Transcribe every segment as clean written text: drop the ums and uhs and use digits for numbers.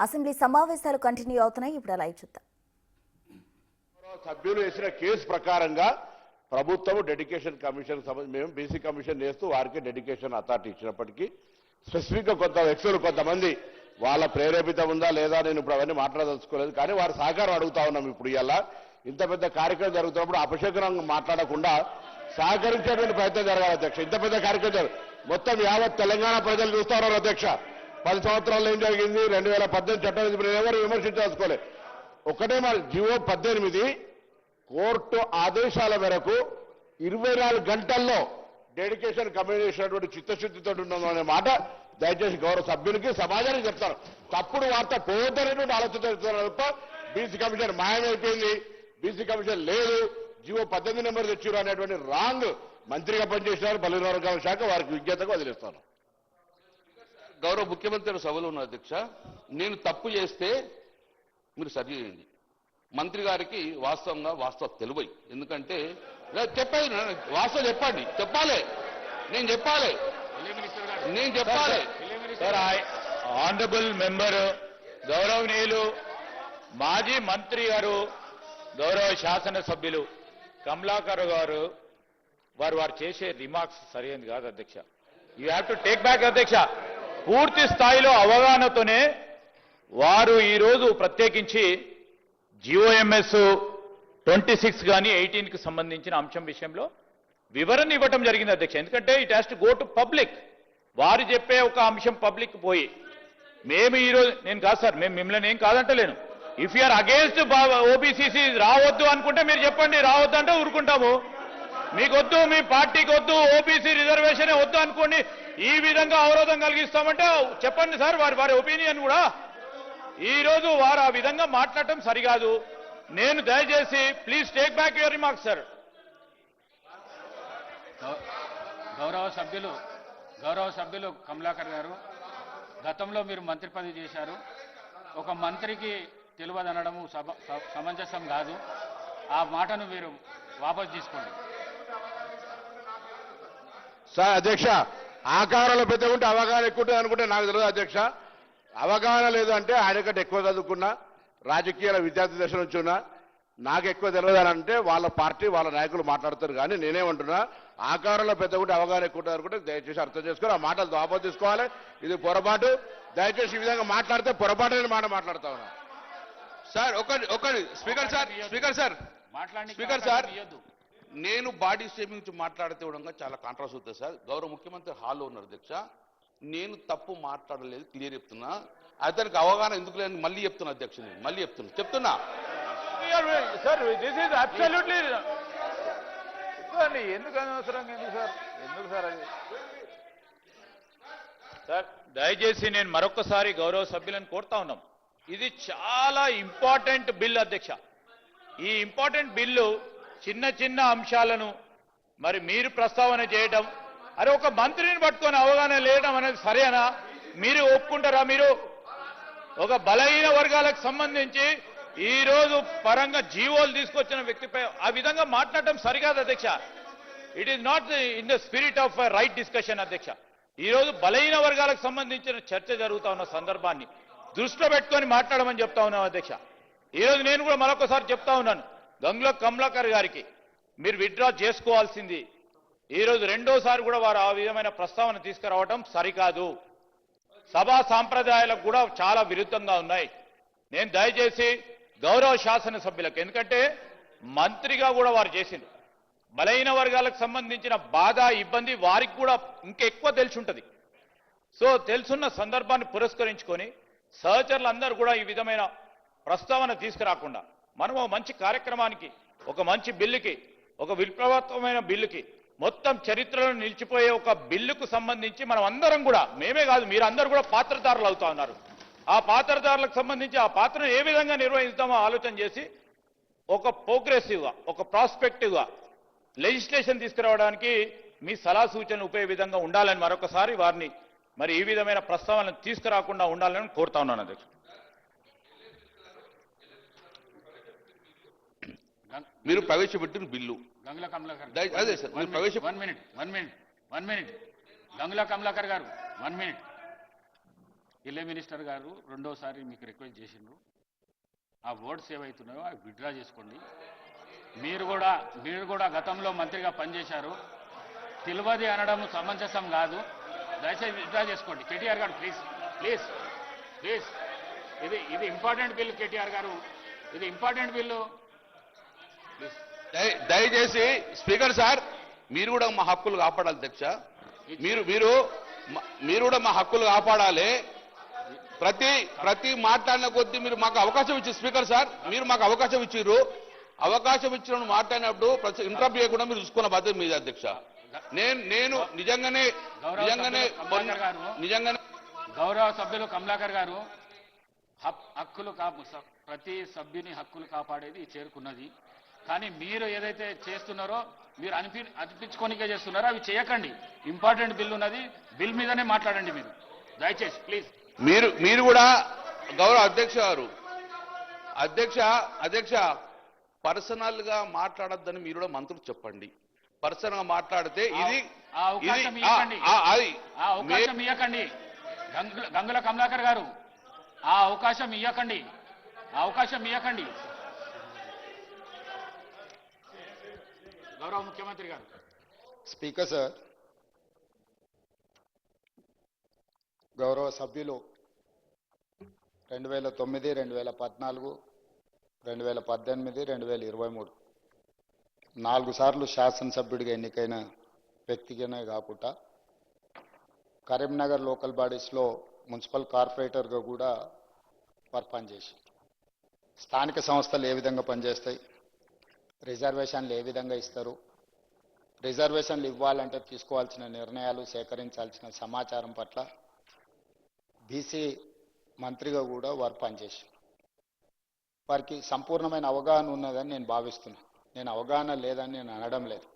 Assembly సమావేశాలు continue అవుతున్నాయి. ఇప్పుడు లైవ్ చూద్దాం. సభ్యులు వేసిన కేసు ప్రకారంగా ప్రభుత్వం డెడికేషన్ కమిషన్ మేము బీసీ కమిషన్ చేస్తూ వారికి డెడికేషన్ అథారిటీ ఇచ్చినప్పటికీ స్పెసిఫిక్ గా కొంత వ్యక్తులు కొంతమంది వాళ్ళ ప్రేరేపితం ఉందా లేదా నేను ఇప్పుడు అవన్నీ మాట్లాడదలుచుకోలేదు. కానీ వారి సహకారం అడుగుతా ఉన్నాం. ఇప్పుడు ఇలా ఇంత పెద్ద కార్యక్రమం జరుగుతున్నప్పుడు అపశకునంగా మాట్లాడకుండా సహకరించేటువంటి ప్రయత్నం జరగాలి అధ్యక్ష. ఇంత పెద్ద కార్యక్రమం మొత్తం యావత్ తెలంగాణ ప్రజలు చూస్తా ఉన్నారు అధ్యక్ష. 10 సంవత్సరాల్లో ఏం జరిగింది, 2018 చట్టం ఎవరు విమర్శించదలుచుకోలేదు. ఒకటే మరి జీవో 18 కోర్టు ఆదేశాల మేరకు 24 గంటల్లో డెడికేషన్ కమిషన్ చేసినటువంటి చిత్తశుద్ధితో ఉన్నాం అనే మాట దయచేసి గౌరవ సభ్యునికి సమాజానికి చెప్తారు. తప్పుడు వార్త పోతనేటువంటి ఆలోచన తప్ప బీసీ కమిషన్ మాయమైపోయింది, బీసీ కమిషన్ లేదు, జీవో 18 నెంబర్ తెచ్చారు అనేటువంటి రాంగ్ మంత్రిగా పనిచేసినారు. బలిన వర్గాల శాఖ వారికి విజ్ఞతగా వదిలేస్తాను. గౌరవ ముఖ్యమంత్రి సభలో ఉన్న అధ్యక్ష, నేను తప్పు చేస్తే మీరు సరి చేయండి. మంత్రి గారికి వాస్తవం తెలివై, ఎందుకంటే చెప్పాలి, వాస్తవం చెప్పాలి, నేను చెప్పాలి. ఆనరబుల్ మెంబర్ గౌరవనీయులు మాజీ మంత్రి గారు గౌరవ శాసనసభ్యులు కమలాకర్ గారు వారు చేసే రిమార్క్స్ సరైనది కాదు అధ్యక్ష. You have to take back అధ్యక్ష. పూర్తి స్థాయిలో అవగాహనతోనే వారు ఈరోజు ప్రత్యేకించి జిఓఎంఎస్ 26 కానీ 18కి సంబంధించిన అంశం విషయంలో వివరణ ఇవ్వటం జరిగింది అధ్యక్ష. ఎందుకంటే it has to go to public. వారు చెప్పే ఒక అంశం పబ్లిక్ పోయి మేము ఈరోజు, నేను కాదు సార్, మేము మిమ్మల్ని ఏం కాదంటలేను. ఇఫ్ యూఆర్ అగేన్స్ట్ ఓబీసీసీ రావద్దు అనుకుంటే మీరు చెప్పండి, రావద్దు అంటే ఊరుకుంటాము. మీకు వద్దు, మీ పార్టీకి వద్దు, ఓబీసీ రిజర్వేషన్ వద్దు అనుకోండి, ఈ విధంగా అవరోధం కలిగిస్తామంటే చెప్పండి సార్. వారి ఒపీనియన్ కూడా ఈ రోజు వారు ఆ విధంగా మాట్లాడటం సరికాదు. నేను దయచేసి please take back your remarks sir. గౌరవ సభ్యులు కమలాకర్ గారు, గతంలో మీరు మంత్రి పదవి చేశారు. ఒక మంత్రికి తెలియదనడము సమంజసం కాదు. ఆ మాటను మీరు వాపసు తీసుకోండి. సార్ అధ్యక్ష, ఆకారంలో పెద్ద ఉంటే అవగాహన ఎక్కువ ఉంటుంది అనుకుంటే నాకు తెలియదు అధ్యక్ష. అవగాహన లేదు అంటే ఆయన కంటే ఎక్కువ చదువుకున్నా, రాజకీయాల విద్యార్థి దశ నుంచి ఉన్నా, నాకు ఎక్కువ తెలియదు అని అంటే వాళ్ళ పార్టీ వాళ్ళ నాయకులు మాట్లాడతారు. కానీ నేనేమంటున్నా, ఆకారంలో పెద్ద ఉంటే అవగాహన ఎక్కువ ఉంటుంది అనుకుంటే దయచేసి అర్థం చేసుకొని ఆ మాటలు వాపసు తీసుకోవాలి. ఇది పొరపాటు. దయచేసి ఈ విధంగా మాట్లాడితే పొరపాటు అనే మాట మాట్లాడుతా ఉన్నా. సార్ ఒకటి స్పీకర్ సార్ నేను బాడీ షేమింగ్ నుంచి మాట్లాడితే కూడా చాలా కాంట్రవర్సీ అవుతుంది సార్. గౌరవ ముఖ్యమంత్రి హాల్లో ఉన్నారు అధ్యక్ష. నేను తప్పు మాట్లాడలేదు, క్లియర్ చెప్తున్నా. అతనికి అవగాహన ఎందుకు లేని మళ్ళీ చెప్తున్నా అధ్యక్ష. నేను మళ్ళీ చెప్తున్నా సార్ దిస్ ఈజ్ అబ్సల్యూట్లీ ఎందుకు అనవసరంగా ఎందుకు సార్ అది సార్. దయచేసి నేను మరొకసారి గౌరవ సభ్యులను కోరుతా ఉన్నాం. ఇది చాలా ఇంపార్టెంట్ బిల్ అధ్యక్ష. ఈ ఇంపార్టెంట్ బిల్లు చిన్న చిన్న అంశాలను మరి మీరు ప్రస్తావన చేయడం, అరే ఒక మంత్రిని పట్టుకొని అవగాహన లేయడం అనేది సరేనా? మీరు ఒప్పుకుంటారా? మీరు ఒక బలహీన వర్గాలకు సంబంధించి ఈ రోజు పరంగా జీవోలు తీసుకొచ్చిన వ్యక్తిపై ఆ విధంగా మాట్లాడటం సరికాదు అధ్యక్ష. It is not in the spirit of right discussion అధ్యక్ష. ఈ రోజు బలహీన వర్గాలకు సంబంధించిన చర్చ జరుగుతా ఉన్న సందర్భాన్ని దృష్టిలో పెట్టుకొని మాట్లాడమని చెప్తా ఉన్నాం అధ్యక్ష. ఈ రోజు నేను కూడా మరొకసారి చెప్తా ఉన్నాను, గంగుల కమలాకర్ గారికి మీరు విత్డ్రా చేసుకోవాల్సింది. ఈ రోజు రెండోసారి కూడా వారు ఆ విధమైన ప్రస్తావన తీసుకురావడం సరికాదు. సభా సాంప్రదాయాలకు కూడా చాలా విరుద్ధంగా ఉన్నాయి. నేను దయచేసి గౌరవ శాసనసభ్యులకు, ఎందుకంటే మంత్రిగా కూడా వారు చేసింది, బలహీన వర్గాలకు సంబంధించిన బాధ ఇబ్బంది వారికి కూడా ఇంకెక్కువ తెలిసి ఉంటుంది. సో తెలుసున్న సందర్భాన్ని పురస్కరించుకొని సహచరులు అందరూ కూడా ఈ విధమైన ప్రస్తావన తీసుకురాకుండా మనం మంచి కార్యక్రమానికి, ఒక మంచి బిల్లుకి, ఒక విప్లవాత్మకమైన బిల్లుకి, మొత్తం చరిత్రలో నిలిచిపోయే ఒక బిల్లుకు సంబంధించి మనం అందరం కూడా, మేమే కాదు మీరందరూ కూడా పాత్రధారులు అవుతా ఉన్నారు. ఆ పాత్రధారులకు సంబంధించి ఆ పాత్రను ఏ విధంగా నిర్వహిస్తామో ఆలోచన చేసి ఒక ప్రోగ్రెసివ్గా, ఒక ప్రాస్పెక్టివ్గా లెజిస్లేషన్ తీసుకురావడానికి మీ సలహా సూచనలు ఉపయోగ విధంగా ఉండాలని మరొకసారి వారిని మరి ఈ విధమైన ప్రస్తావనలు తీసుకురాకుండా ఉండాలని కోరుతా ఉన్నాను అధ్యక్ష. మీరు ప్రవేశపెట్టిన బిల్లు గంగుల కమలాకర్ అదే sir, one minute Gangula Kamalakar గారు 1 మినిట్. ఎల్ఏ మినిస్టర్ గారు రెండోసారి మీకు రిక్వెస్ట్ చేసిండ్రు. ఆ వర్డ్స్ ఏవైతున్నాయో అవి విత్డ్రా చేసుకోండి. మీరు కూడా గతంలో మంత్రిగా పనిచేశారు. తెలియదు అనడం సమంజసం కాదు. దయచేసి విత్డ్రా చేసుకోండి. కేటీఆర్ గారు ప్లీజ్ ప్లీజ్ ప్లీజ్, ఇది ఇంపార్టెంట్ బిల్. కేటీఆర్ గారు ఇది ఇంపార్టెంట్ బిల్లు. దయచేసి స్పీకర్ సార్, మీరు కూడా మా హక్కులు కాపాడాలి అధ్యక్ష. మీరు కూడా మా హక్కులు కాపాడాలి. ప్రతి మాట్లాడిన కొద్దీ మీరు మాకు అవకాశం ఇచ్చారు స్పీకర్ సార్. మీరు మాకు అవకాశం ఇచ్చిర్రు. అవకాశం ఇచ్చిన మాట్లాడినప్పుడు ఇంటరప్ట్ చేయకుండా మీరు చూసుకున్న బాధ్యత మీది అధ్యక్ష. నేను నిజంగానే గౌరవ సభ్యులు కమలాకర్ గారు ప్రతి సభ్యుని హక్కులు కాపాడేది చేరుకున్నది. కానీ మీరు ఏదైతే చేస్తున్నారో మీరు అనిపించుకోనికే చేస్తున్నారో అవి చేయకండి. ఇంపార్టెంట్ బిల్ ఉన్నది, బిల్ మీదనే మాట్లాడండి మీరు దయచేసి ప్లీజ్. మీరు కూడా గౌరవ అధ్యక్ష గారు, అధ్యక్ష పర్సనల్ గా మాట్లాడొద్దని మీరు కూడా మంత్రులు చెప్పండి. పర్సనల్ గా మాట్లాడితే ఇది అవకాశం ఇవ్వకండి. గంగుల కమలాకర్ గారు ఆ అవకాశం ఇవ్వకండి. గౌరవ ముఖ్యమంత్రి గారు. స్పీకర్ సార్, గౌరవ సభ్యులు 2009, 2014, 2018, 2023 4 సార్లు శాసనసభ్యుడిగా ఎన్నికైన వ్యక్తిగానే కాకుండా కరీంనగర్ లోకల్ బాడీస్లో మున్సిపల్ కార్పొరేటర్గా కూడా పనిచేసి స్థానిక సంస్థలు ఏ విధంగా పనిచేస్తాయి, రిజర్వేషన్లు ఏ విధంగా ఇస్తారు, రిజర్వేషన్లు ఇవ్వాలంటే తీసుకోవాల్సిన నిర్ణయాలు, సేకరించాల్సిన సమాచారం పట్ల బీసీ మంత్రిగా కూడా వారు పనిచేసి వారికి సంపూర్ణమైన అవగాహన ఉన్నదని నేను భావిస్తున్నాను. నేను అవగాహన లేదని నేను అనడం లేదు.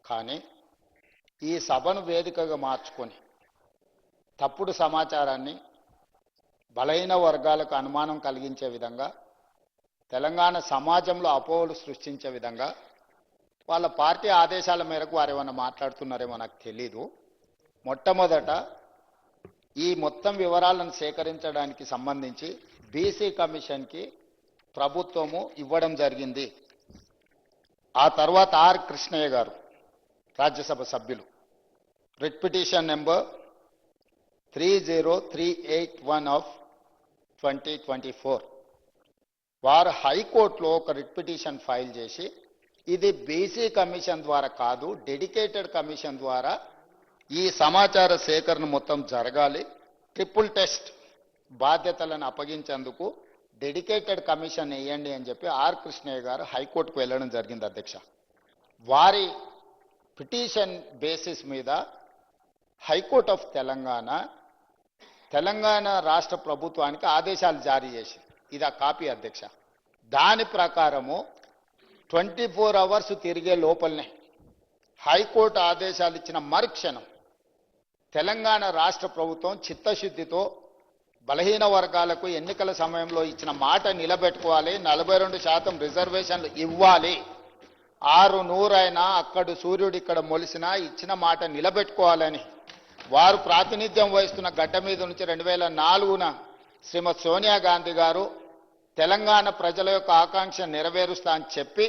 కానీ ఈ సభను వేదికగా మార్చుకొని తప్పుడు సమాచారాన్ని బలహీన వర్గాలకు అనుమానం కలిగించే విధంగా, తెలంగాణ సమాజంలో అపోహలు సృష్టించే విధంగా వాళ్ళ పార్టీ ఆదేశాల మేరకు వారు ఏమన్నా మాట్లాడుతున్నారేమో నాకు తెలీదు. మొట్టమొదట ఈ మొత్తం వివరాలను సేకరించడానికి సంబంధించి బీసీ కమిషన్కి ప్రభుత్వము ఇవ్వడం జరిగింది. ఆ తర్వాత ఆర్ కృష్ణయ్య గారు రాజ్యసభ సభ్యులు రిట్ పిటిషన్ నెంబర్ 30381 ఆఫ్ 2024 వారు హైకోర్టులో ఒక రిట్ పిటిషన్ ఫైల్ చేసి ఇది బీసీ కమిషన్ ద్వారా కాదు, డెడికేటెడ్ కమిషన్ ద్వారా ఈ సమాచార సేకరణ మొత్తం జరగాలి, ట్రిపుల్ టెస్ట్ బాధ్యతలను అప్పగించేందుకు డెడికేటెడ్ కమిషన్ వేయండి అని చెప్పి ఆర్ కృష్ణయ్య గారు హైకోర్టుకు వెళ్ళడం జరిగింది అధ్యక్ష. వారి పిటిషన్ బేసిస్ మీద హైకోర్ట్ ఆఫ్ తెలంగాణ రాష్ట్ర ప్రభుత్వానికి ఆదేశాలు జారీ చేసి, ఇది ఆ కాపీ అధ్యక్ష. దాని ప్రకారము 24 అవర్స్ తిరిగే లోపలనే హైకోర్టు ఆదేశాలు ఇచ్చిన మరుక్షణం తెలంగాణ రాష్ట్ర ప్రభుత్వం చిత్తశుద్ధితో బలహీన వర్గాలకు ఎన్నికల సమయంలో ఇచ్చిన మాట నిలబెట్టుకోవాలి, 42% రిజర్వేషన్లు ఇవ్వాలి, 600 అయినా అక్కడు సూర్యుడు ఇక్కడ మొలిసినా ఇచ్చిన మాట నిలబెట్టుకోవాలని వారు ప్రాతినిధ్యం వహిస్తున్న గడ్డ మీద నుంచి 2004న శ్రీమతి సోనియా గాంధీ గారు తెలంగాణ ప్రజల యొక్క ఆకాంక్ష నెరవేరుస్తా అని చెప్పి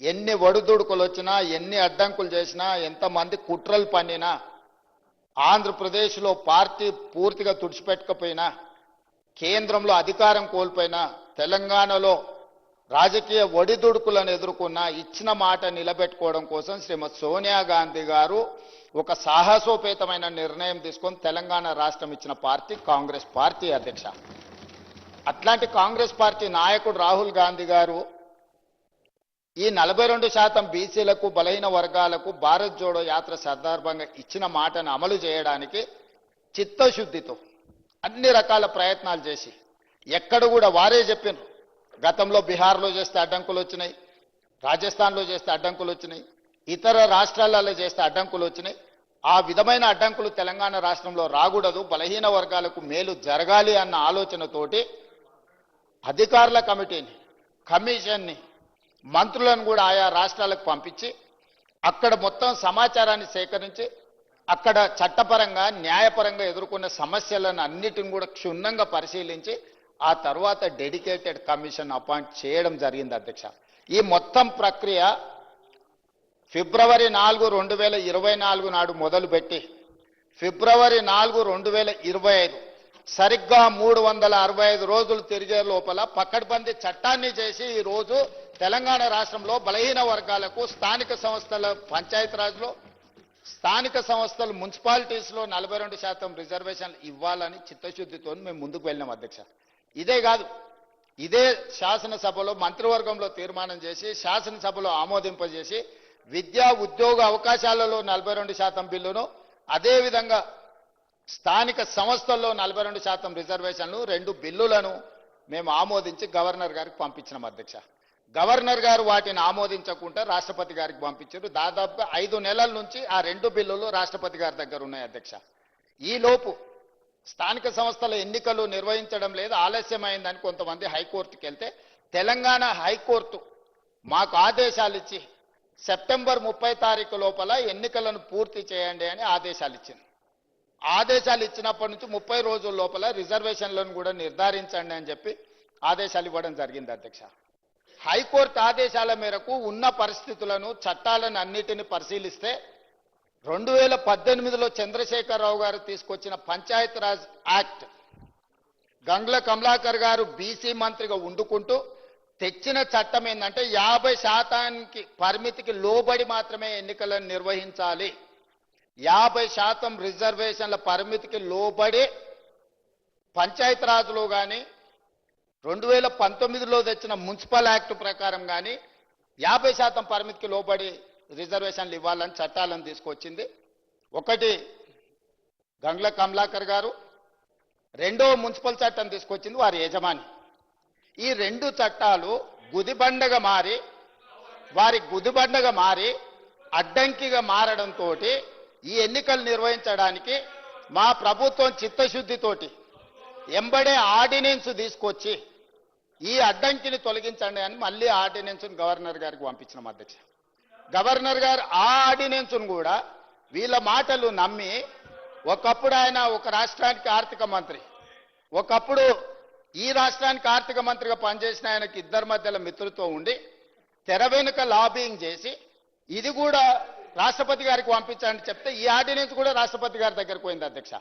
ఎన్ని ఒడిదుడుకులు వచ్చినా, ఎన్ని అడ్డంకులు చేసినా, ఎంతమంది కుట్రలు పన్నినా, ఆంధ్రప్రదేశ్లో పార్టీ పూర్తిగా తుడిచిపెట్టకపోయినా, కేంద్రంలో అధికారం కోల్పోయినా, తెలంగాణలో రాజకీయ ఒడిదుడుకులను ఎదుర్కొన్న ఇచ్చిన మాట నిలబెట్టుకోవడం కోసం శ్రీమతి సోనియా గాంధీ గారు ఒక సాహసోపేతమైన నిర్ణయం తీసుకొని తెలంగాణ రాష్ట్రం ఇచ్చిన పార్టీ కాంగ్రెస్ పార్టీ అధ్యక్ష. అట్లాంటి కాంగ్రెస్ పార్టీ నాయకుడు రాహుల్ గాంధీ గారు ఈ 42% బీసీలకు, బలహీన వర్గాలకు భారత్ జోడో యాత్ర సందర్భంగా ఇచ్చిన మాటను అమలు చేయడానికి చిత్తశుద్ధితో అన్ని రకాల ప్రయత్నాలు చేసి ఎక్కడ కూడా వారే చెప్పినారు, గతంలో బీహార్లో చేస్తే అడ్డంకులు వచ్చినాయి, రాజస్థాన్లో చేస్తే అడ్డంకులు వచ్చినాయి, ఇతర రాష్ట్రాలలో చేస్తే అడ్డంకులు వచ్చినాయి. ఆ విధమైన అడ్డంకులు తెలంగాణ రాష్ట్రంలో రాకూడదు, బలహీన వర్గాలకు మేలు జరగాలి అన్న ఆలోచనతోటి అధికారుల కమిటీని, కమిషన్ని, మంత్రులను కూడా ఆయా రాష్ట్రాలకు పంపించి అక్కడ మొత్తం సమాచారాన్ని సేకరించి అక్కడ చట్టపరంగా న్యాయపరంగా ఎదుర్కొన్న సమస్యలను అన్నిటిని కూడా క్షుణ్ణంగా పరిశీలించి ఆ తర్వాత డెడికేటెడ్ కమిషన్ అపాయింట్ చేయడం జరిగింది అధ్యక్ష. ఈ మొత్తం ప్రక్రియ ఫిబ్రవరి 4, 2024 నాడు మొదలుపెట్టి ఫిబ్రవరి 4, 2025 సరిగ్గా 365 రోజులు తిరిగే లోపల పకడ్బందీ చట్టాన్ని చేసి ఈ రోజు తెలంగాణ రాష్ట్రంలో బలహీన వర్గాలకు స్థానిక సంస్థల పంచాయతీరాజ్లో స్థానిక సంస్థలు మున్సిపాలిటీస్లో 42% రిజర్వేషన్లు ఇవ్వాలని చిత్తశుద్ధితో మేము ముందుకు వెళ్ళినాం అధ్యక్ష. ఇదే కాదు, ఇదే శాసనసభలో మంత్రివర్గంలో తీర్మానం చేసి శాసనసభలో ఆమోదింపజేసి విద్యా ఉద్యోగ అవకాశాలలో 42% బిల్లును, అదేవిధంగా స్థానిక సంస్థల్లో 42% రిజర్వేషన్లు 2 బిల్లులను మేము ఆమోదించి గవర్నర్ గారికి పంపించినాం అధ్యక్ష. గవర్నర్ గారు వాటిని ఆమోదించకుండా రాష్ట్రపతి గారికి పంపించారు. దాదాపుగా 5 నెలల నుంచి ఆ 2 బిల్లులు రాష్ట్రపతి గారి దగ్గర ఉన్నాయి అధ్యక్ష. ఈలోపు స్థానిక సంస్థల ఎన్నికలు నిర్వహించడం లేదు, ఆలస్యమైందని కొంతమంది హైకోర్టుకి వెళ్తే తెలంగాణ హైకోర్టు మాకు ఆదేశాలు ఇచ్చి సెప్టెంబర్ 30 తారీఖు లోపల ఎన్నికలను పూర్తి చేయండి అని ఆదేశాలు ఇచ్చింది. ఆదేశాలు ఇచ్చినప్పటి నుంచి 30 రోజుల లోపల రిజర్వేషన్లను కూడా నిర్ధారించండి అని చెప్పి ఆదేశాలు ఇవ్వడం జరిగింది అధ్యక్ష. హైకోర్టు ఆదేశాల మేరకు ఉన్న పరిస్థితులను చట్టాలను అన్నిటిని పరిశీలిస్తే 2018లో చంద్రశేఖరరావు గారు తీసుకొచ్చిన పంచాయతీరాజ్ యాక్ట్ గంగ్ల కమలాకర్ గారు బీసీ మంత్రిగా ఉండుకుంటూ తెచ్చిన చట్టం ఏంటంటే 50% పరిమితికి లోబడి మాత్రమే ఎన్నికలను నిర్వహించాలి. 50% రిజర్వేషన్ల పరిమితికి లోబడి పంచాయతీరాజ్లో కానీ 2019లో తెచ్చిన మున్సిపల్ యాక్ట్ ప్రకారం కానీ 50% పరిమితికి లోబడి రిజర్వేషన్లు ఇవ్వాలని చట్టాలను తీసుకొచ్చింది. ఒకటి గంగ్ల కమలాకర్ గారు, రెండో మున్సిపల్ చట్టం తీసుకొచ్చింది వారి యజమాని. ఈ 2 చట్టాలు గుదిబండగా మారి అడ్డంకిగా మారడంతో ఈ ఎన్నికలు నిర్వహించడానికి మా ప్రభుత్వం చిత్తశుద్ధితోటి ఎంబడే ఆర్డినెన్స్ తీసుకొచ్చి ఈ అడ్డంకిని తొలగించండి అని మళ్ళీ ఆర్డినెన్స్ను గవర్నర్ గారికి పంపించినాం అధ్యక్ష. గవర్నర్ గారు ఆ ఆర్డినెన్స్ను కూడా వీళ్ళ మాటలు నమ్మి, ఒకప్పుడు ఆయన ఒక రాష్ట్రానికి ఆర్థిక మంత్రి, ఒకప్పుడు ఈ రాష్ట్రానికి ఆర్థిక మంత్రిగా పనిచేసిన ఆయనకి ఇద్దరి మధ్యలో మిత్రులతో ఉండి తెర వెనుక లాబింగ్ చేసి ఇది కూడా రాష్ట్రపతి గారికి పంపించండి చెప్తే ఈ ఆర్డినెన్స్ కూడా రాష్ట్రపతి గారి దగ్గరకు పోయింది అధ్యక్ష.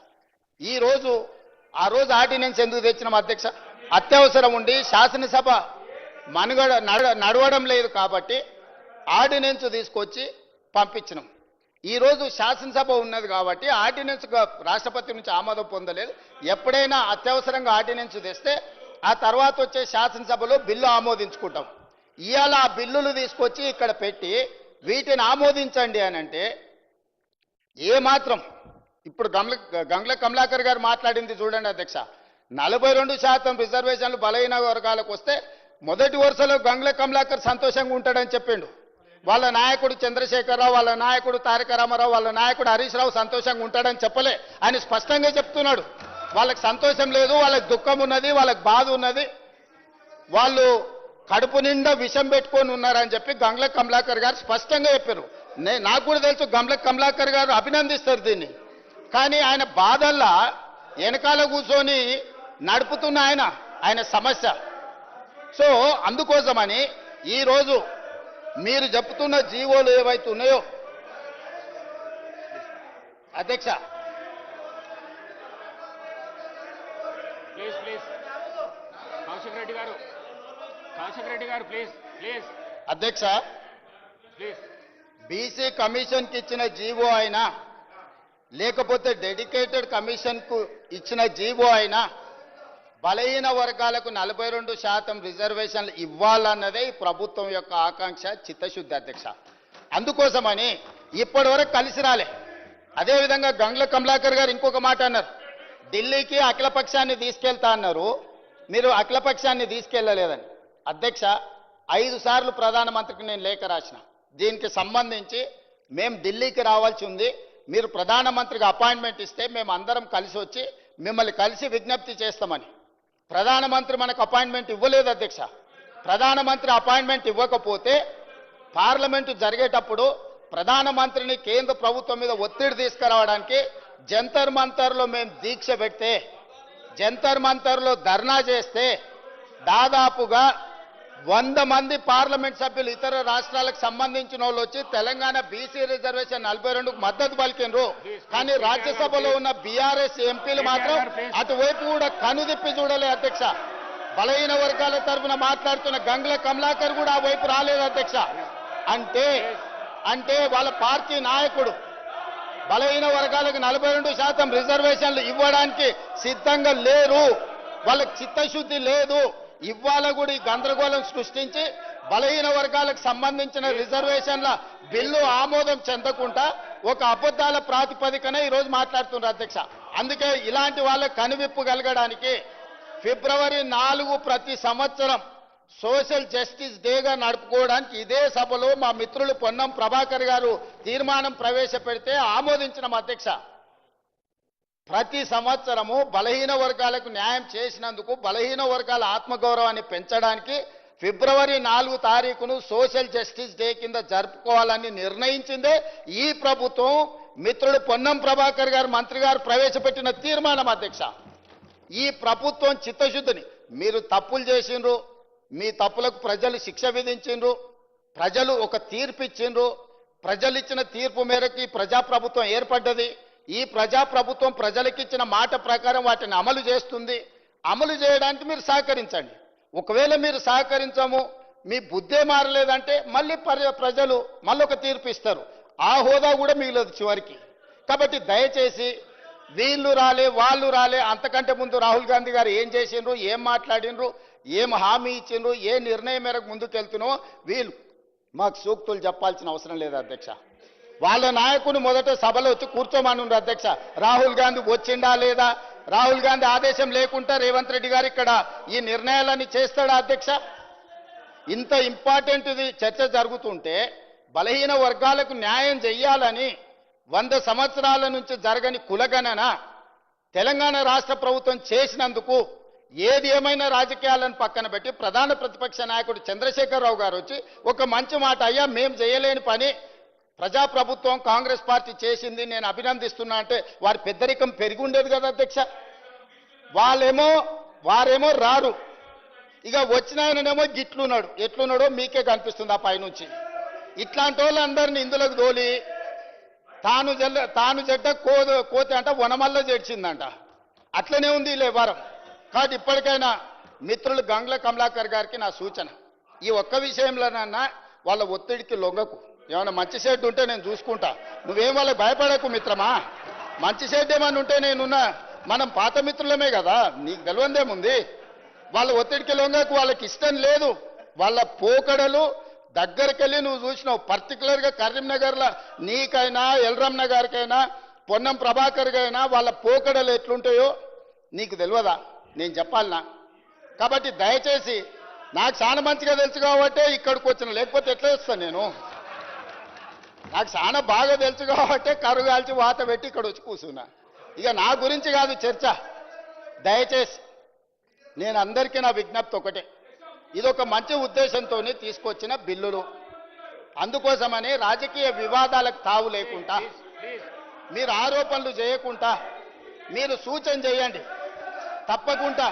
ఆ రోజు ఆర్డినెన్స్ ఎందుకు తెచ్చినాం అధ్యక్ష? అత్యవసరం ఉండి శాసనసభ నడవడం లేదు కాబట్టి ఆర్డినెన్స్ తీసుకొచ్చి పంపించినాం. ఈరోజు శాసనసభ ఉన్నది కాబట్టి ఆర్డినెన్స్ రాష్ట్రపతి నుంచి ఆమోదం పొందలేదు. ఎప్పుడైనా అత్యవసరంగా ఆర్డినెన్స్ తెస్తే ఆ తర్వాత వచ్చే శాసనసభలో బిల్లు ఆమోదించుకుంటాం. ఇవాళ ఆ బిల్లులు తీసుకొచ్చి ఇక్కడ పెట్టి వీటిని ఆమోదించండి అని అంటే ఏమాత్రం ఇప్పుడు గంగ్ల కమలాకర్ గారు మాట్లాడింది చూడండి అధ్యక్ష. 42% రిజర్వేషన్లు బలహీన వర్గాలకు వస్తే మొదటి వరుసలో గంగ్ల కమలాకర్ సంతోషంగా ఉంటాడని చెప్పిండు. వాళ్ళ నాయకుడు చంద్రశేఖరరావు, వాళ్ళ నాయకుడు తారక రామారావు, వాళ్ళ నాయకుడు హరీష్ రావు సంతోషంగా ఉంటాడని చెప్పలే. ఆయన స్పష్టంగా చెప్తున్నాడు వాళ్ళకి సంతోషం లేదు, వాళ్ళకి దుఃఖం ఉన్నది, వాళ్ళకి బాధ ఉన్నది, వాళ్ళు కడుపు నిండా విషం పెట్టుకొని ఉన్నారని చెప్పి గంగ్ల కమలాకర్ గారు స్పష్టంగా చెప్పారు. నాకు కూడా తెలుసు గంగ్ల కమలాకర్ గారు అభినందిస్తారు దీన్ని. కానీ ఆయన బాధల్లా వెనకాల కూర్చొని నడుపుతున్న ఆయన సమస్య. సో అందుకోసమని ఈరోజు మీరు చెప్తున్న జీవోలు ఏవైతే ఉన్నాయో అధ్యక్ష, ప్లీజ్ కౌశిక్ రెడ్డి గారు ప్లీజ్ అధ్యక్ష, ప్లీజ్ బీసీ కమిషన్కి ఇచ్చిన జీవో అయినా లేకపోతే డెడికేటెడ్ కమిషన్కు ఇచ్చిన జీవో అయినా బలహీన వర్గాలకు 42% రిజర్వేషన్లు ఇవ్వాలన్నదే ఈ ప్రభుత్వం యొక్క ఆకాంక్ష, చిత్తశుద్ధి అధ్యక్ష. అందుకోసమని ఇప్పటి వరకు కలిసి రాలే. అదేవిధంగా గంగ్ల కమలాకర్ గారు ఇంకొక మాట అన్నారు, ఢిల్లీకి అఖిలపక్షాన్ని తీసుకెళ్తా అన్నారు, మీరు అఖిలపక్షాన్ని తీసుకెళ్లలేదని. అధ్యక్ష, 5 సార్లు ప్రధానమంత్రికి నేను లేఖ రాసిన, దీనికి సంబంధించి మేము ఢిల్లీకి రావాల్సి ఉంది, మీరు ప్రధానమంత్రికి అపాయింట్మెంట్ ఇస్తే మేము అందరం కలిసి వచ్చి మిమ్మల్ని కలిసి విజ్ఞప్తి చేస్తామని. ప్రధానమంత్రి మనకు అపాయింట్మెంట్ ఇవ్వలేదు అధ్యక్ష. ప్రధానమంత్రి అపాయింట్మెంట్ ఇవ్వకపోతే పార్లమెంటు జరిగేటప్పుడు ప్రధానమంత్రిని కేంద్ర ప్రభుత్వం మీద ఒత్తిడి తీసుకురావడానికి జంతర్ మంతర్లో మేము దీక్ష పెడితే, జంతర్ మంతర్లో ధర్నా చేస్తే దాదాపుగా 100 మంది పార్లమెంట్ సభ్యులు ఇతర రాష్ట్రాలకు సంబంధించిన వాళ్ళు వచ్చి తెలంగాణ బీసీ రిజర్వేషన్ 42కు మద్దతు పలికినరు. కానీ రాజ్యసభలో ఉన్న బీఆర్ఎస్ ఎంపీలు మాత్రం అటువైపు కూడా కనుదిప్పి చూడలే అధ్యక్ష. బలహీన వర్గాల తరఫున మాట్లాడుతున్న గంగుల కమలాకర్ కూడా ఆ వైపు రాలేదు అధ్యక్ష. అంటే వాళ్ళ పార్టీ నాయకుడు బలహీన వర్గాలకు 42% రిజర్వేషన్లు ఇవ్వడానికి సిద్ధంగా లేరు, వాళ్ళకి చిత్తశుద్ధి లేదు. ఇవాళ కూడా ఈ గందరగోళం సృష్టించి బలహీన వర్గాలకు సంబంధించిన రిజర్వేషన్ల బిల్లు ఆమోదం చెందకుండా ఒక అబద్ధాల ప్రాతిపదికన ఈరోజు మాట్లాడుతున్నారు అధ్యక్ష. అందుకే ఇలాంటి వాళ్ళకి కనువిప్పు కలగడానికి ఫిబ్రవరి 4 ప్రతి సంవత్సరం సోషల్ జస్టిస్ డేగా నడుపుకోవడానికి ఇదే సభలో మా మిత్రులు పొన్నం ప్రభాకర్ గారు తీర్మానం ప్రవేశపెడితే ఆమోదించిన అధ్యక్ష. ప్రతి సంవత్సరము బలహీన వర్గాలకు న్యాయం చేసినందుకు బలహీన వర్గాల ఆత్మగౌరవాన్ని పెంచడానికి ఫిబ్రవరి 4 తారీఖును సోషల్ జస్టిస్ డే కింద జరుపుకోవాలని నిర్ణయించిందే ఈ ప్రభుత్వం. మిత్రుడు పొన్నం ప్రభాకర్ గారు మంత్రి గారు ప్రవేశపెట్టిన తీర్మానం అధ్యక్ష. ఈ ప్రభుత్వం చిత్తశుద్ధిని, మీరు తప్పులు చేసిండ్రు, మీ తప్పులకు ప్రజలు శిక్ష విధించిండ్రు, ప్రజలు ఒక తీర్పు ఇచ్చిండ్రు, ప్రజలు ఇచ్చిన తీర్పు మేరకు ఈ ప్రజాప్రభుత్వం ఏర్పడ్డది. ఈ ప్రజాప్రభుత్వం ప్రజలకిచ్చిన మాట ప్రకారం వాటిని అమలు చేస్తుంది. అమలు చేయడానికి మీరు సహకరించండి. ఒకవేళ మీరు సహకరించము, మీ బుద్ధే మారలేదంటే మళ్ళీ ప్రజలు మళ్ళొక తీర్పు ఇస్తారు. ఆ హోదా కూడా మిగిలదు చివరికి. కాబట్టి దయచేసి వీళ్ళు రాలే వాళ్ళు రాలే, అంతకంటే ముందు రాహుల్ గాంధీ గారు ఏం చేసిండ్రు, ఏం మాట్లాడినరు, ఏం హామీ ఇచ్చిండ్రు, ఏ నిర్ణయం మేరకు ముందుకు వెళ్తున్నామో వీళ్ళు మాకు సూక్తులు చెప్పాల్సిన అవసరం లేదు అధ్యక్ష. వాళ్ళ నాయకుని మొదట సభలో వచ్చి కూర్చోమనుండ్రు అధ్యక్ష. రాహుల్ గాంధీ వచ్చిండా లేదా, రాహుల్ గాంధీ ఆదేశం లేకుండా రేవంత్ రెడ్డి గారు ఇక్కడ ఈ నిర్ణయాలన్నీ చేస్తాడా అధ్యక్ష? ఇంత ఇంపార్టెంట్ చర్చ జరుగుతుంటే బలహీన వర్గాలకు న్యాయం చెయ్యాలని 100 సంవత్సరాల నుంచి జరగని కులగణన తెలంగాణ రాష్ట్ర ప్రభుత్వం చేసినందుకు ఏది ఏమైనా రాజకీయాలను పక్కన పెట్టి ప్రధాన ప్రతిపక్ష నాయకుడు చంద్రశేఖరరావు గారు వచ్చి ఒక మంచి మాట, అయ్యా మేము చేయలేని పని ప్రజాప్రభుత్వం కాంగ్రెస్ పార్టీ చేసింది, నేను అభినందిస్తున్నా అంటే వారి పెద్దరికం పెరిగి ఉండేది కదా అధ్యక్ష. వారేమో రారు, ఇక వచ్చిన ఆయననేమో గిట్లున్నాడు, ఎట్లున్నాడో మీకే కనిపిస్తుంది ఆ పైనుంచి. ఇట్లాంటి వాళ్ళందరినీ ఇందులోకి దోలి తాను చెడ్డ కోతి అంట వనమల్ల చేర్చిందంట. అట్లనే ఉంది ఈ వ్యవహారం. కాబట్టి ఇప్పటికైనా మిత్రులు గంగుల కమలాకర్ గారికి నా సూచన, ఈ ఒక్క విషయంలోనన్నా వాళ్ళ ఒత్తిడికి లొంగకు. ఏమైనా మంచి షెడ్ ఉంటే నేను చూసుకుంటా, నువ్వేం వాళ్ళకి భయపడకు మిత్రమా. మంచి షెడ్ ఏమైనా ఉంటే నేనున్నా, మనం పాత మిత్రులమే కదా, నీకు తెలియందేముంది. వాళ్ళ ఒత్తిడికి లొంగకు, వాళ్ళకి ఇష్టం లేదు. వాళ్ళ పోకడలు దగ్గరికి వెళ్ళి నువ్వు చూసినావు. పర్టికులర్గా కరీంనగర్లో నీకైనా ఎల్రమ్న గారికైనా పొన్నం ప్రభాకర్ గారైనా వాళ్ళ పోకడలు ఎట్లుంటాయో నీకు తెలియదా, నేను చెప్పాలనా? కాబట్టి దయచేసి, నాకు చాలా మంచిగా తెలుసు కాబట్టే ఇక్కడికి వచ్చిన, లేకపోతే ఎట్లా వస్తాను నేను? నాకు చాలా బాగా తెలుసు కాబట్టే కరుగాల్చి వాత పెట్టి ఇక్కడ వచ్చి కూర్చున్నా. ఇక నా గురించి కాదు చర్చ. దయచేసి నేను అందరికీ నా విజ్ఞప్తి ఒకటే, ఇదొక మంచి ఉద్దేశంతో తీసుకొచ్చిన బిల్లులు. అందుకోసమని రాజకీయ వివాదాలకు తావు లేకుండా, మీరు ఆరోపణలు చేయకుండా మీరు సూచన చేయండి. తప్పకుండా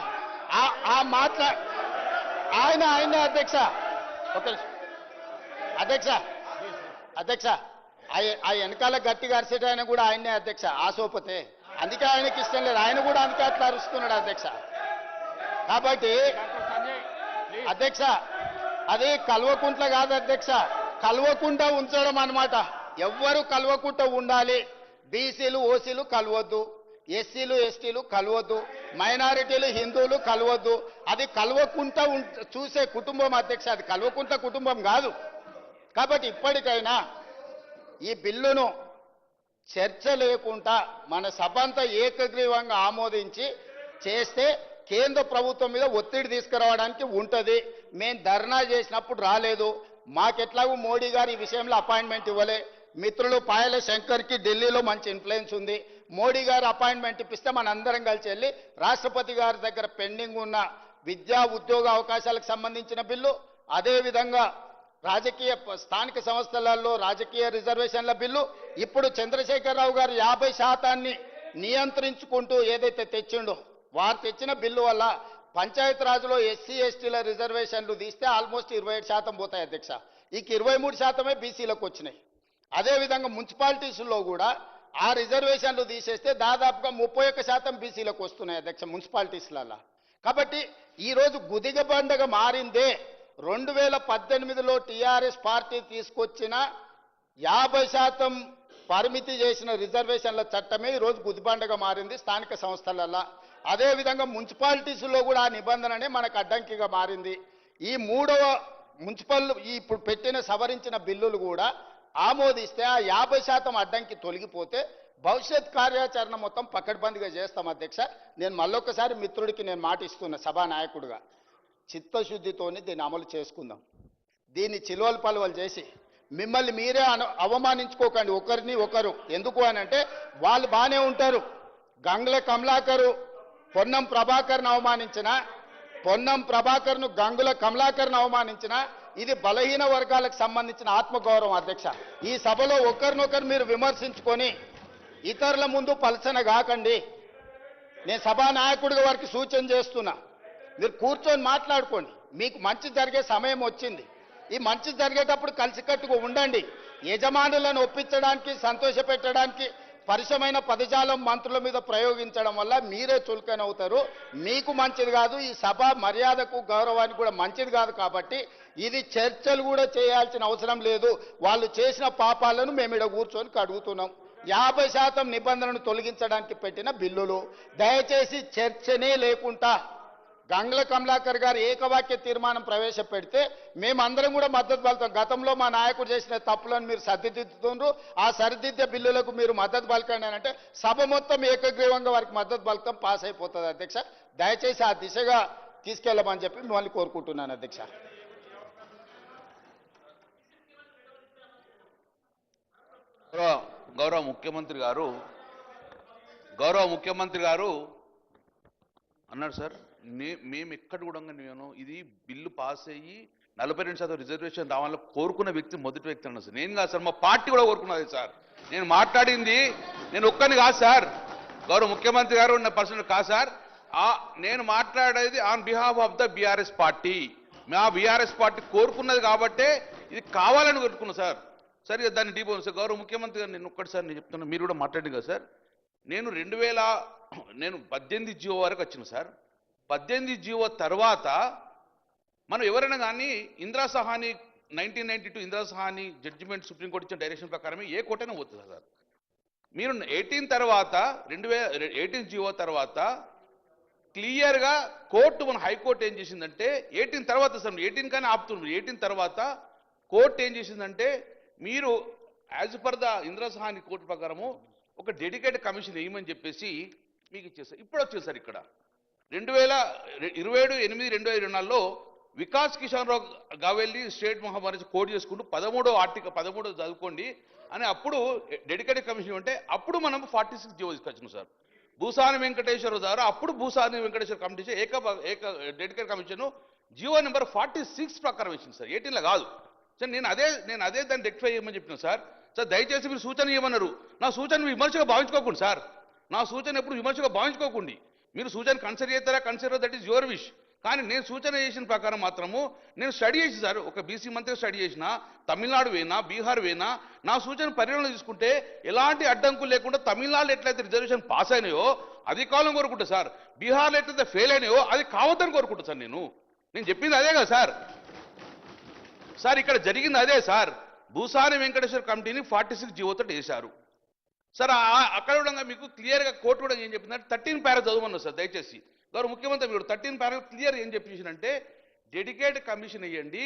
ఆయన అధ్యక్ష, ఒక అధ్యక్ష ఆ వెనకాల గట్టిగా అరిసేట ఆయన కూడా ఆయనే అధ్యక్ష, ఆసోపతే. అందుకే ఆయనకి ఇష్టం లేదు, ఆయన కూడా అందుకే అట్లా అరుస్తున్నాడు అధ్యక్ష. కాబట్టి అధ్యక్ష, అది కల్వకుంట్ల కాదు అధ్యక్ష, కల్వకుండా ఉంచడం అన్నమాట. ఎవ్వరు కల్వకుండా ఉండాలి. బీసీలు ఓసీలు కలవద్దు, ఎస్సీలు ఎస్టీలు కలవద్దు, మైనారిటీలు హిందువులు కలవద్దు. అది కలవకుండా చూసే కుటుంబం అధ్యక్ష, అది కల్వకుంట్ల కుటుంబం కాదు. కాబట్టి ఇప్పటికైనా ఈ బిల్లును చర్చ లేకుండా మన సభ అంతా ఏకగ్రీవంగా ఆమోదించి చేస్తే కేంద్ర ప్రభుత్వం మీద ఒత్తిడి తీసుకురావడానికి ఉంటుంది. మేము ధర్నా చేసినప్పుడు రాలేదు, మాకెట్లాగూ మోడీ గారు ఈ విషయంలో అపాయింట్మెంట్ ఇవ్వలే. మిత్రులు పాయల శంకర్కి ఢిల్లీలో మంచి ఇన్ఫ్లుయెన్స్ ఉంది, మోడీ గారు అపాయింట్మెంట్ ఇప్పిస్తే మనందరం కలిసి వెళ్ళి రాష్ట్రపతి గారి దగ్గర పెండింగ్ ఉన్న విద్యా ఉద్యోగ అవకాశాలకు సంబంధించిన బిల్లు, అదేవిధంగా స్థానిక సంస్థలలో రాజకీయ రిజర్వేషన్ల బిల్లు, ఇప్పుడు చంద్రశేఖరరావు గారు 50% నియంత్రించుకుంటూ ఏదైతే తెచ్చిండో, వారు తెచ్చిన బిల్లు వల్ల పంచాయతీరాజ్లో ఎస్సీ ఎస్టీల రిజర్వేషన్లు తీస్తే ఆల్మోస్ట్ 27% పోతాయి అధ్యక్ష. ఇక 23% బీసీలకు వచ్చినాయి. అదేవిధంగా మున్సిపాలిటీస్లో కూడా ఆ రిజర్వేషన్లు తీసేస్తే దాదాపుగా 31% బీసీలకు వస్తున్నాయి అధ్యక్ష మున్సిపాలిటీస్లలో. కాబట్టి ఈరోజు గుదిగ బండగా మారిందే 2018లో టీఆర్ఎస్ పార్టీ తీసుకొచ్చిన 50% పరిమితి చేసిన రిజర్వేషన్ల చట్టమే ఈరోజు గుదిబండగా మారింది స్థానిక సంస్థలల్లో. అదేవిధంగా మున్సిపాలిటీస్లో కూడా ఆ నిబంధననే మనకు అడ్డంకిగా మారింది. ఈ మూడవ మున్సిపల్ ఇప్పుడు పెట్టిన సవరించిన బిల్లులు కూడా ఆమోదిస్తే ఆ 50% అడ్డంకి తొలగిపోతే భవిష్యత్ కార్యాచరణ మొత్తం పకడ్బందీగా చేస్తాం అధ్యక్ష. నేను మళ్ళొక్కసారి మిత్రుడికి నేను మాట ఇస్తున్నా సభానాయకుడిగా, చిత్తశుద్ధితోని దీన్ని అమలు చేసుకుందాం. దీన్ని చిలువలు పలువలు చేసి మిమ్మల్ని మీరే అవమానించుకోకండి ఒకరిని ఒకరు. ఎందుకు అని అంటే వాళ్ళు బాగానే ఉంటారు. గంగుల కమలాకరు పొన్నం ప్రభాకర్ను అవమానించిన, పొన్నం ప్రభాకర్ను గంగుల కమలాకర్ను అవమానించిన ఇది బలహీన వర్గాలకు సంబంధించిన ఆత్మగౌరవం అధ్యక్ష. ఈ సభలో ఒకరినొకరు మీరు విమర్శించుకొని ఇతరుల ముందు పలసన కాకండి. నేను సభానాయకుడిగా వారికి సూచన చేస్తున్నా, మీరు కూర్చొని మాట్లాడుకోండి. మీకు మంచి జరిగే సమయం వచ్చింది. ఈ మంచి జరిగేటప్పుడు కలిసికట్టుగా ఉండండి. యజమానులను ఒప్పించడానికి, సంతోషపెట్టడానికి పరిశమైన పదజాలం మంత్రుల మీద ప్రయోగించడం వల్ల మీరే చులకనవుతారు. మీకు మంచిది కాదు, ఈ సభ మర్యాదకు గౌరవానికి కూడా మంచిది కాదు. కాబట్టి ఇది చర్చలు కూడా చేయాల్సిన అవసరం లేదు. వాళ్ళు చేసిన పాపాలను మేము ఇక్కడ కూర్చొని కడుగుతున్నాం. 50% నిబంధనను తొలగించడానికి పెట్టిన బిల్లులు. దయచేసి చర్చనే లేకుండా గంగుల కమలాకర్ గారు ఏకవాక్య తీర్మానం ప్రవేశపెడితే మేమందరం కూడా మద్దతు పలుకుతాం. గతంలో మా నాయకుడు చేసిన తప్పులను మీరు సరిదిద్దుతుండ్రు, ఆ సరిదిద్దే బిల్లులకు మీరు మద్దతు పలకండి అని అంటే సభ మొత్తం ఏకగ్రీవంగా వారికి మద్దతు పలుకుతాం, పాస్ అయిపోతుంది అధ్యక్ష. దయచేసి ఆ దిశగా తీసుకెళ్ళమని చెప్పి మిమ్మల్ని కోరుకుంటున్నాను అధ్యక్ష. గౌరవ ముఖ్యమంత్రి గారు అన్నాడు సార్, మేము ఎక్కడ కూడా నేను ఇది బిల్లు పాస్ అయ్యి 42% రిజర్వేషన్ రావాలని కోరుకున్న వ్యక్తి మొదటి వ్యక్తి అన్నారు సార్. నేను కాదు సార్, మా పార్టీ కూడా కోరుకున్నది సార్. నేను మాట్లాడింది నేను ఒక్కని కాదు సార్, గౌరవ ముఖ్యమంత్రి గారు ఉన్న పర్సన్ కాదు సార్. నేను మాట్లాడేది on behalf of the BRS party. మా బీఆర్ఎస్ పార్టీ కోరుకున్నది కాబట్టే ఇది కావాలని కోరుకున్నా సార్. సరే దాన్ని డీపోను సార్. గౌరవ ముఖ్యమంత్రి గారు నేను ఒక్కటి సార్ నేను చెప్తున్నా, మీరు కూడా మాట్లాడింది కదా సార్. నేను 18 జీవో వరకు వచ్చిన సార్. 18 జీవో తర్వాత మనం ఎవరైనా కానీ ఇందిరా సహాని 1992 ఇందిరా సహాని జడ్జిమెంట్ సుప్రీంకోర్టు ఇచ్చిన డైరెక్షన్ ప్రకారమే ఏ కోర్టైనా పోతుంది సార్. మీరు 18 తర్వాత 2018 జీవో తర్వాత క్లియర్గా కోర్టు మన హైకోర్టు ఏం చేసిందంటే 18 తర్వాత సార్ 18 కానీ ఆపుతున్నారు. 18 తర్వాత కోర్టు ఏం చేసిందంటే మీరు as per the Indira Sahani court ప్రకారము ఒక డెడికేటెడ్ కమిషన్ వేయమని చెప్పేసి మీకు ఇచ్చేసారు. ఇప్పుడు వచ్చేది సార్ ఇక్కడ 27/8/2024లో వికాస్ కిషన్ రావు గావెల్లి స్టేట్ మహామారి కోడ్ చేసుకుంటూ 13వ ఆర్టికల్ 13 చదువుకోండి అని అప్పుడు డెడికేటెడ్ కమిషన్ ఉంటే అప్పుడు మనం 46 జీవో తీసుకొచ్చినాం సార్. భూసాని వెంకటేశ్వర ద్వారా అప్పుడు భూసాని వెంకటేశ్వర కమిటీ ఏక డెడికేటెడ్ కమిషన్ జీవో నెంబర్ 46 ప్రకారం ఇచ్చింది సార్, 18లో కాదు సార్. నేను అదే దాన్ని రెక్టిఫై చేయమని చెప్పినాను సార్. సార్ దయచేసి మీరు సూచన ఇవ్వమన్నారు. నా సూచన విమర్శగా భావించుకోకండి సార్. నా సూచన ఎప్పుడు విమర్శగా భావించుకోకండి. మీరు సూచన కన్సిడర్ చేస్తారా consider, that is your wish. కానీ నేను సూచన చేసిన ప్రకారం మాత్రము నేను స్టడీ చేసి సార్, ఒక బీసీ మంత్రి స్టడీ చేసిన, తమిళనాడు వేనా బీహార్ వేనా నా సూచన పరిగణన తీసుకుంటే ఎలాంటి అడ్డంకులు లేకుండా తమిళనాడులో ఎట్లయితే రిజర్వేషన్ పాస్ అయినాయో అది కావాలని కోరుకుంటా సార్. బీహార్లో ఎట్లయితే ఫెయిల్ అయినాయో అది కావద్దని కోరుకుంటా సార్. నేను చెప్పింది అదే కదా సార్. సార్ ఇక్కడ జరిగింది అదే సార్. భూసాని వెంకటేశ్వర కమిటీని 46 జీవోతో వేశారు సార్. అక్కడ కూడా మీకు క్లియర్గా కోర్టు కూడా ఏం చెప్పిందంటే 13 పారా చదవమన్నారు సార్. దయచేసి గౌరవ ముఖ్యమంత్రి మీరు 13 పారా క్లియర్ ఏం చెప్పేసిందంటే డెడికేటెడ్ కమిషన్ వేయండి,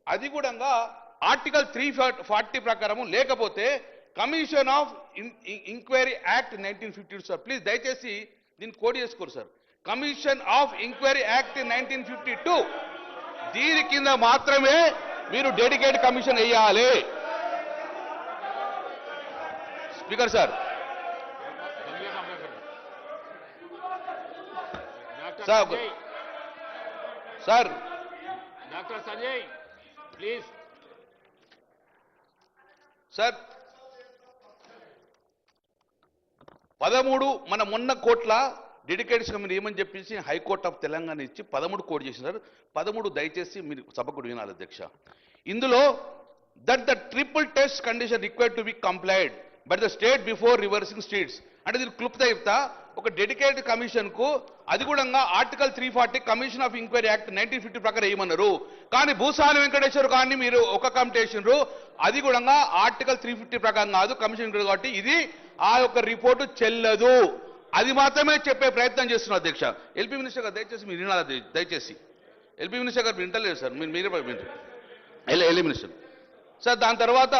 అది కూడా ఆర్టికల్ 340 ప్రకారము, లేకపోతే commission of enquiry act 1952 sir. Please దయచేసి దీన్ని కోడ్ చేసుకోరు sir. Commission of enquiry act 1952 దీని కింద మాత్రమే మీరు డెడికేటెడ్ కమిషన్ వేయాలి. Speaker sir, doctor Sanjay please. Sir 13 మన మొన్న కోట్ల డెడికేటెడ్ కమిటీ ఏమని చెప్పేసి హైకోర్టు ఆఫ్ తెలంగాణ ఇచ్చి 13 కోట్ చేసినారు. 13 దయచేసి మీరు సభకు వినాలి అధ్యక్ష. ఇందులో that the triple test condition required to be complied but the state before reversing states అంటే దీన్ని క్లుప్తంగా చెప్తా. ఒక డెడికేటెడ్ కమిషన్ కు అది కూడా article 340 commission of enquiry act 1950 ప్రకారం ఏమన్నారు. కానీ భూసాని వెంకటేశ్వర్ గారిని మీరు ఒక కమిటీ వేసినారు, అది కూడా ఆర్టికల్ 350 ప్రకారం కాదు కమిషన్ కాబట్టి ఇది ఆ యొక్క రిపోర్టు చెల్లదు. అది మాత్రమే చెప్పే ప్రయత్నం చేస్తున్నారు అధ్యక్ష. ఎల్పీ మినిస్టర్ గారు దయచేసి మీరు వినాలి. దయచేసి ఎల్పీ మినిస్టర్ గారు వింటలేదు సార్, మీరే ఎల్ఏ మినిస్టర్ సార్. దాని తర్వాత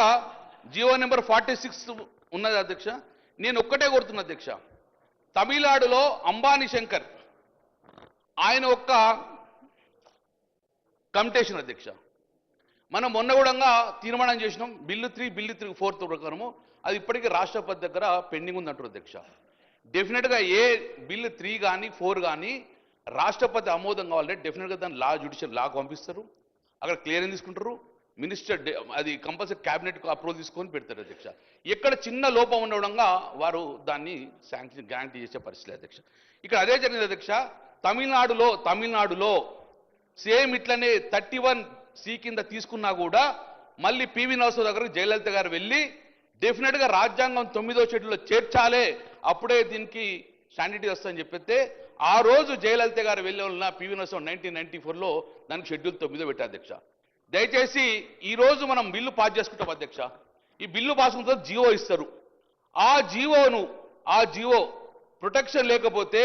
జియో నెంబర్ 46 ఉన్నది అధ్యక్ష. నేను ఒక్కటే కోరుతున్నా అధ్యక్ష, తమిళనాడులో అంబానీ శంకర్ ఆయన ఒక్క కమిటేషన్ అధ్యక్ష. మనం మొన్న కూడా తీర్మానం చేసినాం బిల్లు 4 ప్రకారము. అది ఇప్పటికీ రాష్ట్రపతి దగ్గర పెండింగ్ ఉందంటారు అధ్యక్ష. డెఫినెట్గా ఏ బిల్లు 3 కానీ 4 కానీ రాష్ట్రపతి ఆమోదం కావాలంటే డెఫినెట్గా దాన్ని జ్యుడిషియల్ లాకు పంపిస్తారు, అక్కడ క్లియరింగ్ తీసుకుంటారు, మినిస్టర్ అది కంపల్సరీ క్యాబినెట్ అప్రూవల్ తీసుకొని పెడతారు అధ్యక్ష. ఎక్కడ చిన్న లోపం ఉండడంగా వారు దాన్ని శాంక్షన్ గ్యారంటీ చేసే పరిస్థితి అధ్యక్ష. ఇక్కడ అదే జరిగింది అధ్యక్ష. తమిళనాడులో సేమ్ ఇట్లనే 31C కింద తీసుకున్నా కూడా మళ్ళీ పివి నరసింహరావు దగ్గర జయలలిత గారు వెళ్ళి డెఫినెట్గా రాజ్యాంగం 9వ షెడ్యూల్లో చేర్చాలే, అప్పుడే దీనికి స్టాండర్డ్ వస్తుందని చెప్పితే ఆ రోజు జయలలిత గారు వెళ్ళే వలన పివి నరసింహరావు 1994లో దానికి షెడ్యూల్ 9 పెట్టారు అధ్యక్ష. దయచేసి ఈ రోజు మనం బిల్లు పాస్ చేసుకుంటాం అధ్యక్ష. ఈ బిల్లు పాస్ చేసుకుంటే జియో ఇస్తారు. ఆ జియో ప్రొటెక్షన్ లేకపోతే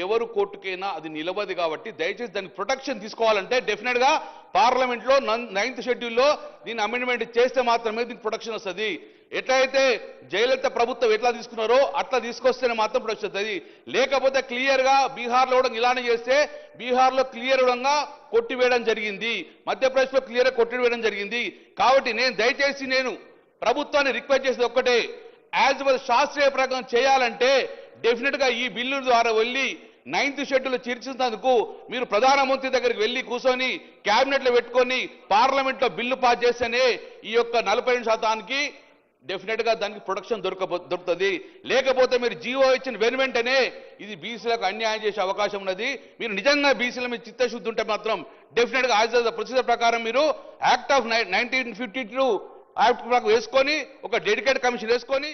ఎవరు కోర్టుకైనా అది నిలబది కాబట్టి దయచేసి దానికి ప్రొటెక్షన్ తీసుకోవాలంటే డెఫినెట్గా పార్లమెంట్లో 9th షెడ్యూల్లో దీన్ని అమెండ్మెంట్ చేస్తే మాత్రమే దీనికి ప్రొటెక్షన్ వస్తుంది. ఎట్లయితే జయలలిత ప్రభుత్వం ఎట్లా తీసుకున్నారో అట్లా తీసుకొస్తేనే మాత్రం ప్రొటెక్షన్ వస్తుంది. లేకపోతే క్లియర్గా బీహార్లో కూడా ఇలానే చేస్తే బీహార్లో క్లియర్గా కొట్టివేయడం జరిగింది, మధ్యప్రదేశ్లో క్లియర్గా కొట్టివేయడం జరిగింది. కాబట్టి దయచేసి నేను ప్రభుత్వాన్ని రిక్వెస్ట్ చేసేది ఒక్కటే, యాజ్ పర్ శాస్త్రీయ ప్రకారం చేయాలంటే డెఫినెట్గా ఈ బిల్లు ద్వారా వెళ్ళి 9th షెడ్యూల్ చేర్చినందుకు మీరు ప్రధానమంత్రి దగ్గరికి వెళ్ళి కూర్చొని క్యాబినెట్లో పెట్టుకొని పార్లమెంట్లో బిల్లు పాస్ చేస్తేనే ఈ యొక్క 42% డెఫినెట్గా దానికి ప్రొటెక్షన్ దొరుకుతుంది. లేకపోతే మీరు జియో ఇచ్చిన వెంటనే ఇది బీసీలకు అన్యాయం చేసే అవకాశం ఉన్నది. మీరు నిజంగా బీసీల మీద చిత్తశుద్ధి ఉంటే మాత్రం డెఫినెట్గా యాజ్ ప్రొసీజర్ ప్రకారం మీరు యాక్ట్ ఆఫ్ 1952 యాక్ట్ వేసుకొని ఒక డెడికేటెడ్ కమిషన్ వేసుకొని